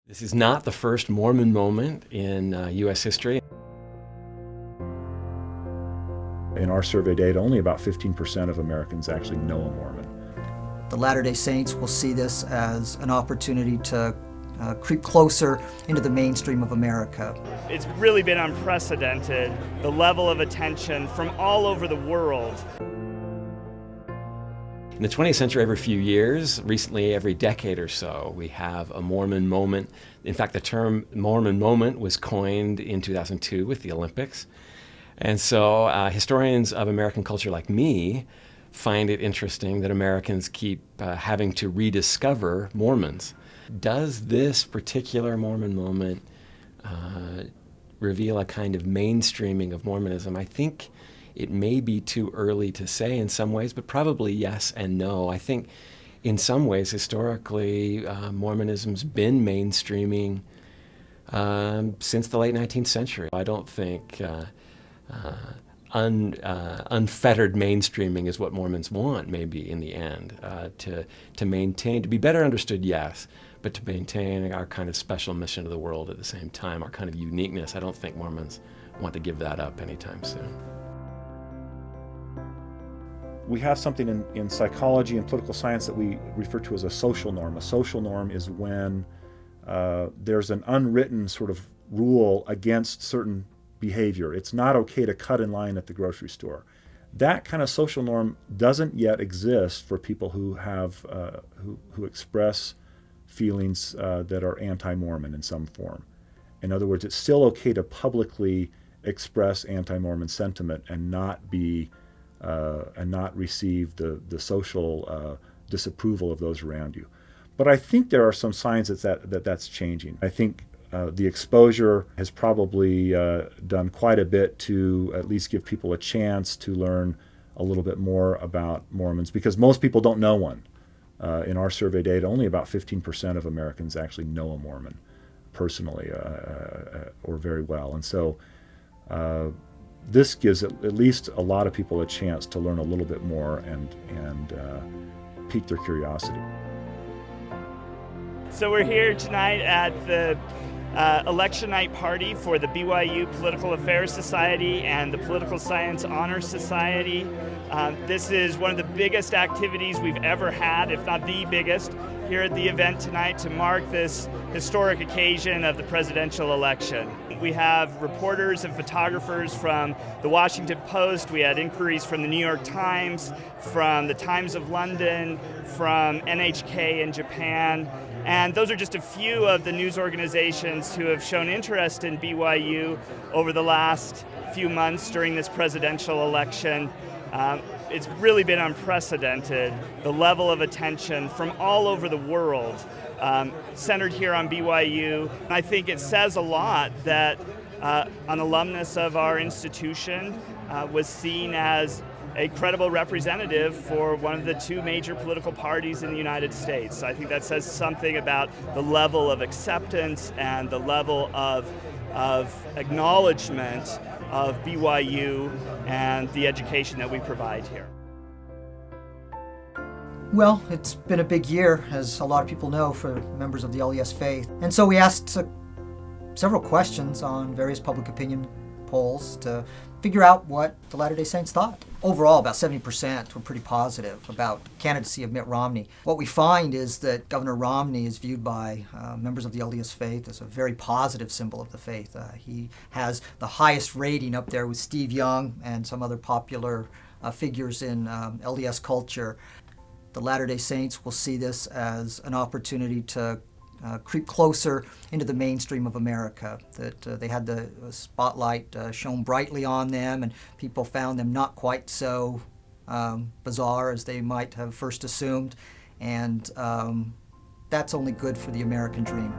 This is not the first Mormon moment in U.S. history. In our survey data, only about 15% of Americans actually know a Mormon. The Latter-day Saints will see this as an opportunity to creep closer into the mainstream of America. It's really been unprecedented, the level of attention from all over the world. In the 20th century, every few years, recently every decade or so, we have a Mormon moment. In fact, the term Mormon moment was coined in 2002 with the Olympics. And so historians of American culture like me find it interesting that Americans keep having to rediscover Mormons. Does this particular Mormon moment reveal a kind of mainstreaming of Mormonism? I think it may be too early to say in some ways, but probably yes and no. I think in some ways, historically, Mormonism's been mainstreaming since the late 19th century. I don't think unfettered mainstreaming is what Mormons want, maybe in the end, to maintain, to be better understood, yes, but to maintain our kind of special mission to the world at the same time, our kind of uniqueness. I don't think Mormons want to give that up anytime soon. We have something in psychology and political science that we refer to as a social norm. A social norm is when there's an unwritten sort of rule against certain behavior. It's not okay to cut in line at the grocery store. That kind of social norm doesn't yet exist for people who have who express feelings that are anti-Mormon in some form. In other words, it's still okay to publicly express anti-Mormon sentiment and not receive the social disapproval of those around you. But I think there are some signs that's changing. I think the exposure has probably done quite a bit to at least give people a chance to learn a little bit more about Mormons, because most people don't know one. In our survey data, only about 15% of Americans actually know a Mormon personally or very well. And so this gives at least a lot of people a chance to learn a little bit more and pique their curiosity. So we're here tonight at the election night party for the BYU Political Affairs Society and the Political Science Honor Society. This is one of the biggest activities we've ever had, if not the biggest, here at the event tonight to mark this historic occasion of the presidential election. We have reporters and photographers from the Washington Post. We had inquiries from the New York Times, from the Times of London, from NHK in Japan. And those are just a few of the news organizations who have shown interest in BYU over the last few months during this presidential election. It's really been unprecedented, the level of attention from all over the world centered here on BYU. I think it says a lot that an alumnus of our institution was seen as a credible representative for one of the two major political parties in the United States. I think that says something about the level of acceptance and the level of acknowledgement of BYU and the education that we provide here. Well, it's been a big year, as a lot of people know, for members of the LDS faith. And so we asked several questions on various public opinion polls to figure out what the Latter-day Saints thought. Overall, about 70% were pretty positive about candidacy of Mitt Romney. What we find is that Governor Romney is viewed by members of the LDS faith as a very positive symbol of the faith. He has the highest rating up there with Steve Young and some other popular figures in LDS culture. The Latter-day Saints will see this as an opportunity to creep closer into the mainstream of America, that they had the spotlight shone brightly on them, and people found them not quite so bizarre as they might have first assumed, and that's only good for the American dream.